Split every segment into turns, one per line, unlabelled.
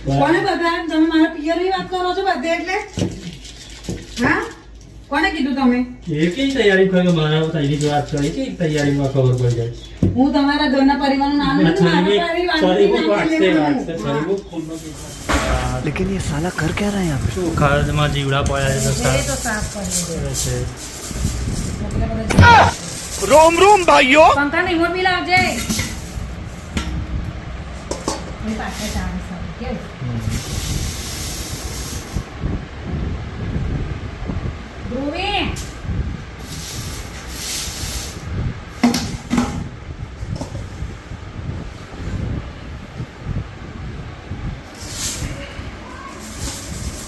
કોને બધા તમે મારા પિયરની વાત કરો છો બધે એટલે હા કોને કીધું તમે
એ કેવી તૈયારી કરી મારા તૈયારી વાત કરી કે તૈયારીમાં ખબર પડી જાય
હું તમારા ઘરના પરિવારનું નામ નથી
लेकिन ये साला कर क्या रहा है यहाँ पे?
ખાડમાં જીવડા પડ્યા છે
તો સાફ કરી
છે
रोम रोम भाइयों.
પંખા ની મોર બી લાવજે મેં પાછળ ચાન્સ આપી કેવું ધ્રુવી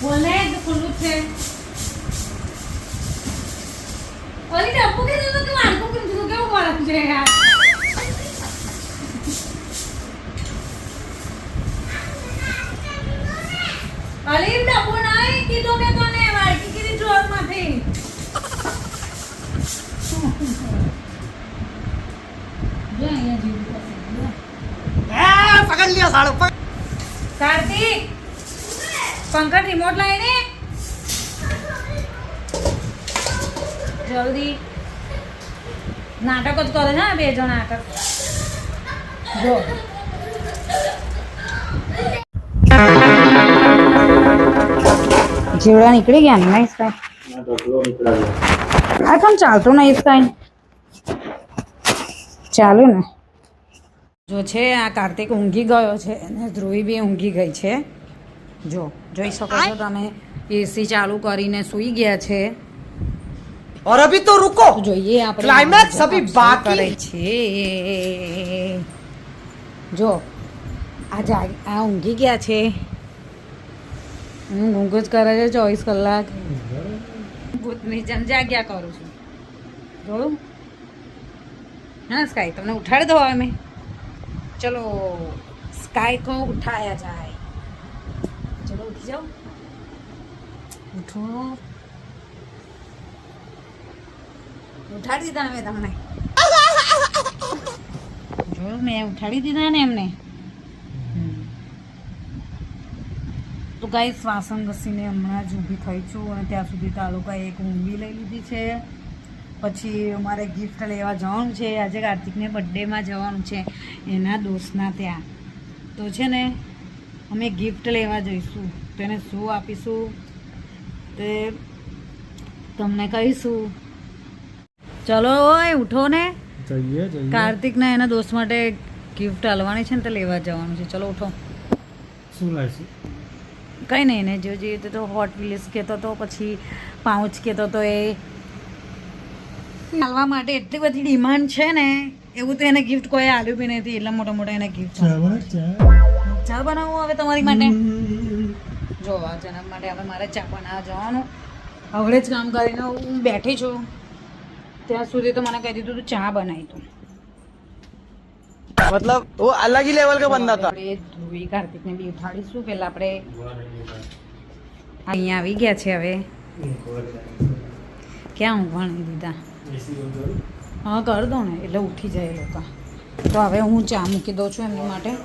બોલે તો ખુલ્લું છે ઓલી ડબ્બુ કે તો કે મારકો કેમ તું કેવું બોલત છે યાર ઓલી ડબ્બુ નહીં કીધું મેં તને મારકી કીધી જોર માંથી જો અહીંયા જીવ
पकड़ लिया साड़ू.
કાર્તિક પંખા રિમોટ લાઈને જલ્દી નાટક જ કરે છે બે જણ નાટક જો જીવડા નીકળી ગયા ને નહીં સ્કાય આ કેમ ચાલતું નહીં સ્કાય ચાલુ ને જો છે આ કાર્તિક ઊંઘી ગયો છે અને ધ્રુવી બી ઊંઘી ગઈ છે જો જોઈ શકો છો તમે એસી ચાલુ કરીને સૂઈ ગયા છે
और अभी तो रुको.
તો જોઈએ આપણે
ક્લાઇમેક્સ અભી બાકી
કરે છે જો આ ઊંઘી ગયા છે હું ઊંઘ જ કરે છે 24 કલાક ભૂતની જેમ જાગ્યા કરું છું જોયું હા સ્કાય તમને ઉઠાડી દો હવે મેં ચલો સ્કાય કો ઉઠાયા જાય ચલો ઉઠી જાઓ ઉઠો ઉઠાડી દીધા મેં તમને જોયું મેં ઉઠાડી દીધા ને એમને તો ગાઈસ વાસણ ઘસીને હમણાં જ ઊભી થઈ છું અને ત્યાં સુધી તાલુકા એક ઊંઘી લઈ લીધી છે પછી અમારે ગિફ્ટ લેવા જવાનું છે આજે કાર્તિકને બર્થડેમાં જવાનું છે એના દોસ્તના ત્યાં તો છે ને અમે ગિફ્ટ લેવા જઈશું તો એને શું આપીશું તે તમને કહીશું ચલો ઓય ઉઠો ને
જઈએ
કાર્તિકને એના દોસ્ત માટે ગિફ્ટ આલવાની છે ને તે લેવા જવાનું છે ચલો ઉઠો
શું લાવશું
કંઈ નહીં એને જો જોઈએ તો હોટ વ્હીલ્સ કહેતો તો પછી પાઉચ કહેતો તો એ આલવા માટે એટલી બધી ડિમાન્ડ છે ને એવું તો એને ગિફ્ટ કોઈ આલ્યું બી નથી એટલા મોટા મોટા એને ગિફ્ટ ચા બનાવવું હવે તમારી માટે જો આ જન્મ માટે હવે મારે ચા બનાવવા જવાનું હવડે જ કામ કરીને હું બેઠી છું ત્યાં સુધી તો મને કહી દીધું તું ચા બનાવી તું
मतलब वो अलग ही लेवल का बंदा था.
આપણે ધ્રુવી કાર્તિકને બી ઉઠાડીશું પહેલા આપણે અહીંયા આવી ગયા છે હવે ક્યાં ઊંઘવાની દીધા હા કરી દો ને એટલે ઉઠી જાય એ લોકો તો હવે હું ચા મૂકી દઉં છું એમની માટે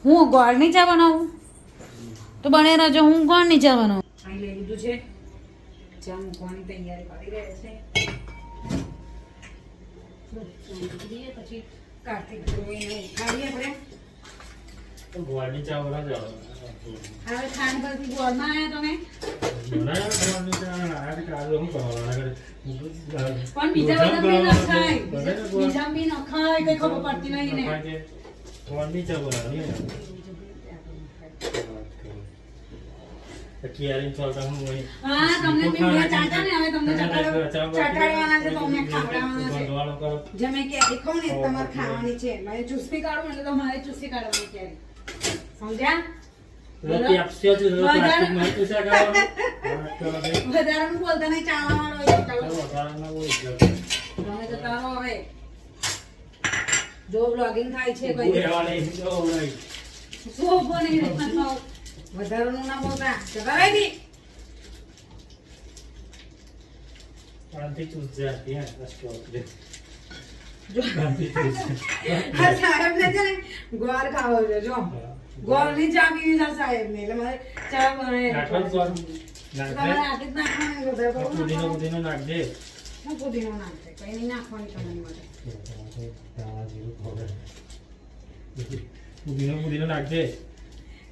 હું ગોળની ચા બનાવું તો બને રહેજો હું ગોળની ચા બનાવું અહીં લઈ લીધું છે ચા મૂકવાની તૈયારી કરી રહે છે પછી કાર્તિક ધ્રુવીને ઉઠાડીએ આપણે
ગોળની ચા બના જાવ
હવે ખાંડ પરથી ગોળમાં આવ્યા તમે
ગોળની ચા આ કે આ હું કરવાનું
પણ બીજા બધા બી ન ખાય બીજા બી ન ખાય કઈ ખબર પડતી નહીં ને
ગોળની ચા બનાવવાની કિયારીન ચાલતા હું વહી
હા તમને બી બે ચાટા ને હવે તમને ચટાડવાના છે તમને ખાવડાવવાના છે જમે કે દેખો ને તમારે ખાવાની છે મારે ચૂસી કાઢું એટલે તમારે ચૂસી કાઢવાની છે સમજ્યા વધારાનું બોલતા નહીં ચાલવા વાળો તમે તો તારો હવે જો બ્લોગિંગ થાય છે શું ઉભો નહીં વધારાનું ના બોલતા ચલાવાય દી સાહેબ ને છે ને ગોળ ખાવો છે જો ગોળની ચા પીવી છે સાહેબ ને એટલે મારે ચા બનાવી
નાખવાનું ગોળ.
તમારે આટલી જ નાખવાની વધારે કરો
પુદીનો
નાખવાનું.
પુદીનો નાખજે.
હું પુદીનો નાખશે કઈ નહીં નાખવાની તમારી માટે
દાણા જીરું powder. પુદીનો નાખજે.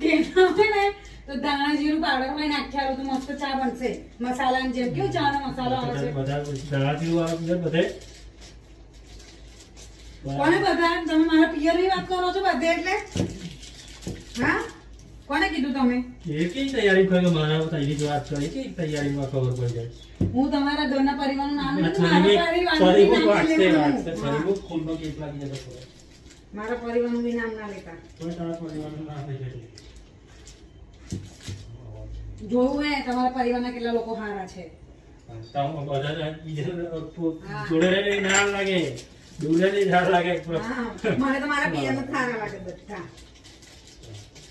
કેવું હોય ને તો દાણા જીરું પાવડર માં નાખ્યા તો મસ્ત ચા બનશે મસાલાની જેમ કેવું ચા નો મસાલો આવે છે
બધા દાણા જીરું આવે છે બધે.
કોને બધા તમે મારા પિયર ની વાત કરો છો બધે એટલે હા કોને કીધું તમે
એ કઈ તૈયારી કર્યો મારા તૈયારી વાત કરી કે તૈયારીમાં ખબર પડી જાય.
હું તમારા ઘરના પરિવારનું નામ લીધું
સોરી
મારા
બુક
પરિવારનું
વાંચતે
બી નામ
વાંચતે સોરી
નહીં લેવાનું.
બુક ખુલ્લો કેસ લાગી જતો ખબર.
મારા પરિવારનું બી નામ ના લેતા
કોઈ તારા પરિવારનું નામ લઈ જાય.
જોવું હે તમારા પરિવારના કેટલા લોકો હારા છે
જોડે રહીને નામ લાગે દૂરે નહીં ઝાડ લાગે
હા, મને તો મારા પિયરનું જ સારા લાગે બધા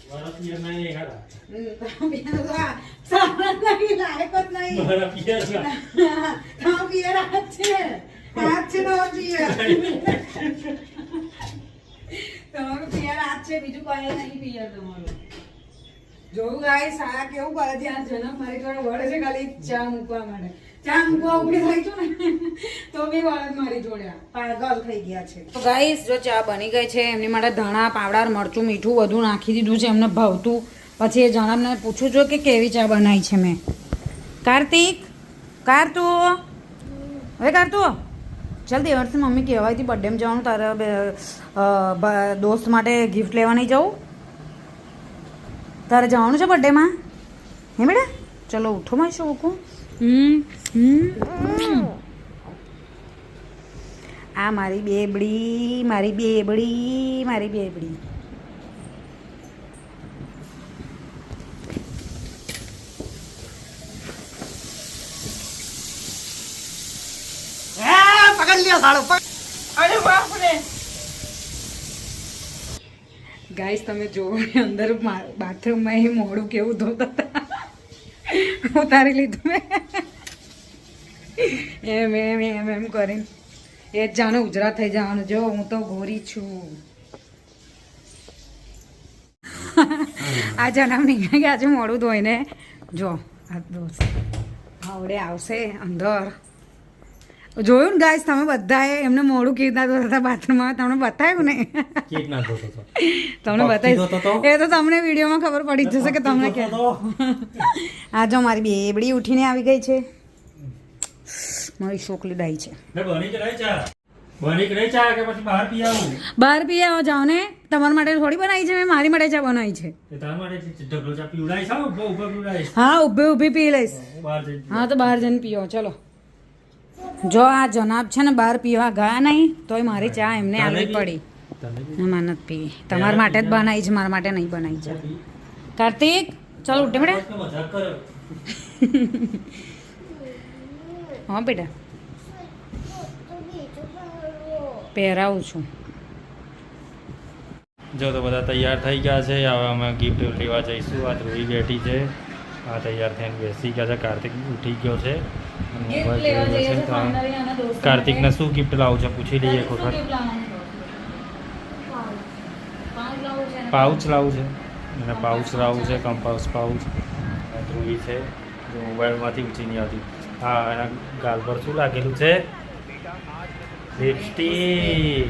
મારા પિયર નહીં ખાતા
તમારા પિયર તો આ સારા જ નહીં લાયક જ નહીં
મારા પિયર ના
તમારા પિયર આ જ છે તમારા પિયર તમારું પિયર આ જ છે બીજું કોઈ નહીં પિયર તમારું જોવું ગાઈસ આ કેવું કરે છે આ જનક મારી જોડે વળે છે ખાલી ચા મૂકવા માટે ચા મૂકવા ઉભી થઈ છું ને તો બી વળે મારી જોડે પાગલ થઈ ગયા છે તો ગાઈસ જો ચા બની ગઈ છે એમની માટે ધાણા પાવડા મરચું મીઠું બધું નાખી દીધું છે એમને ભાવતું પછી એ જણાને પૂછું છું કે કેવી ચા બનાવી છે મેં કાર્તિક કારતું હવે કારતું જલ્દી વર્ષથી મમ્મી કહેવાય હતી બર્થડેમાં જવાનું તારા દોસ્ત માટે ગિફ્ટ લેવા નહીં જવું તારે જવાનું છે બર્થડેમાં હે બેટા ચલો ઉઠો માં શું ઉઠું આ મારી બેબડી મારી બેબડી મારી બેબડી
पकड़ लिया साड़ो
અરે બાપ રે ગાઈસ તમે જોવો અંદર બાથરૂમમાં એ મોડું કેવું ધોતા હતા ઉતારી લીધું મેં એમ કરીને એ જ જાણે ઉજરા થઈ જવાનું જો હું તો ગોરી છું આ જન્મ નીકળી ગયા આજે મોડું ધોઈને જો આ દોસ્ત આવડે આવશે અંદર જોયું ને ગાઈસ તમે બધાએ એમને મોડું કેવી રીતના ધોતા હતા બાથરૂમમાં તમને બતાવ્યું ને
કેક ના ધોતો તો
તમને બતાવીશ એ તો તમને વિડીયોમાં ખબર પડી જ જશે કે તમને કે આ જો મારી બેબડી ઉઠીને આવી ગઈ છે મારી છોકરી ડાઈ છે
બની કે નહીં ચા બની કે નહીં ચા કે પછી બહાર પી આવું
બહાર પી આવો જાઓ ને તમારા માટે થોડી બનાવી છે મેં મારી માટે ચા બનાવી છે
તે તારા માટે ઢગલો ચા પીવડાવીશ આવો ઉભો ઉભો પીવડાવીશ
હા ઊભી ઊભી પી લઈશ
બહાર જઈને
હા તો બહાર જઈને પીઓ ચલો જો આ જનાબ છે ને બહાર પીવા ગયા નહીં તોય મારી ચા એમને આલવી પડી
તને બી
ના માનત પી તમારા માટે જ બનાવી છે મારા માટે નહીં બનાવી છે કાર્તિક ચાલો ઉઠે બેટા
મજાક કરે
હા બેટા પહેરાવું છું
જો તો બધા તૈયાર થઈ ગયા છે હવે અમે ગિફ્ટ લેવા જઈશું આ ધ્રુવી બેઠી છે આ તૈયાર થઈને બેસી ગયા છે કાર્તિક ઉઠી ગયો છે મોબાઈલ જોઈ રહ્યો છે તો કાર્તિકને શું ગિફ્ટ લાવું છે પૂછી લઈએ એક વખત પાઉચ લાવું છે અને પાઉચ લાવવું છે કમ્પાસ પાઉચ ધ્રુવી છે જો મોબાઈલમાંથી ઊંચી નહીં આવતી હા એના ગાલ પર શું લાગેલું છે લિપસ્ટિક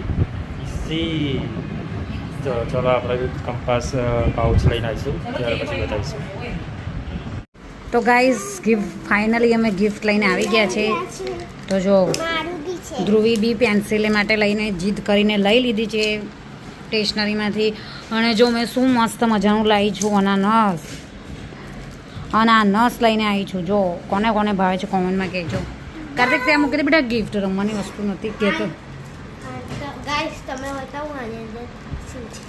ઇસી ચલો આપણે કંપાસ પાઉચ લઈને આવીશું ત્યારે પછી બતાવીશું
તો ગાઈઝ ગિફ્ટ ફાઇનલી અમે ગિફ્ટ લઈને આવી ગયા છે તો જો ધ્રુવી બી પેન્સિલ માટે લઈને જીદ કરીને લઈ લીધી છે સ્ટેશનરીમાંથી અને જો મેં શું મસ્ત મજાનું લાવી છું અનાનસ અનાનસ લઈને આવી છું જો કોને કોને ભાવે છે કોમેન્ટમાં કહેજો કાર્તિક ત્યાં મૂકી દે બેટા ગિફ્ટ રમવાની વસ્તુ નથી કહેતો
ગાઈસ તમે બતાવો આની અંદર શું છે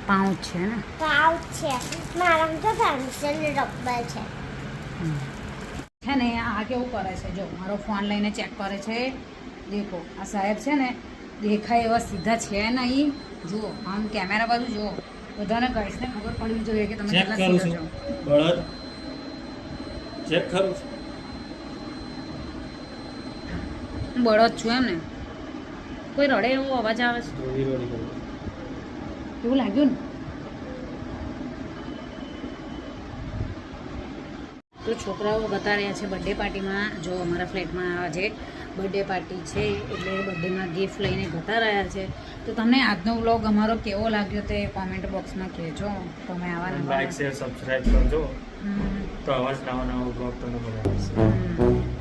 પાઉચ છે ને
પાઉચ છે મારા તો પેન્સિલ રબર છે
છે ને આ કેવું કરે છે જો મારો ફોન લઈને ચેક કરે છે દેખો આ સાહેબ છે ને દેખાય એવા સીધા છે નહીં જુઓ આમ કેમેરા બાજુ જુઓ બધાને ગાઈસને ખબર પડવી જોઈએ કે તમે
ચેક
કેટલા
કરું
સીધા
છું
છો
બળદ ચેક કરું છું
હું બળદ છું એમ ને કોઈ રડે એવો અવાજ આવે છે
ધ્રુવી રોડી કરું
કેવું લાગ્યું ને? તો છોકરાઓ બતા રહ્યા છે બર્થડે પાર્ટીમાં. જો અમારા ફ્લેટમાં આજે બર્થડે પાર્ટી છે એટલે બર્થડેમાં ગિફ્ટ લઈને જતા રહ્યા છે. તો તમને આજનો વ્લોગ અમારો કેવો લાગ્યો તે કોમેન્ટ બોક્સમાં કહેજો. તમે આવા
લાઈક શેર સબસ્ક્રાઇબ કરજો તો આવા જ નવા નવા વ્લોગ તમને મળે.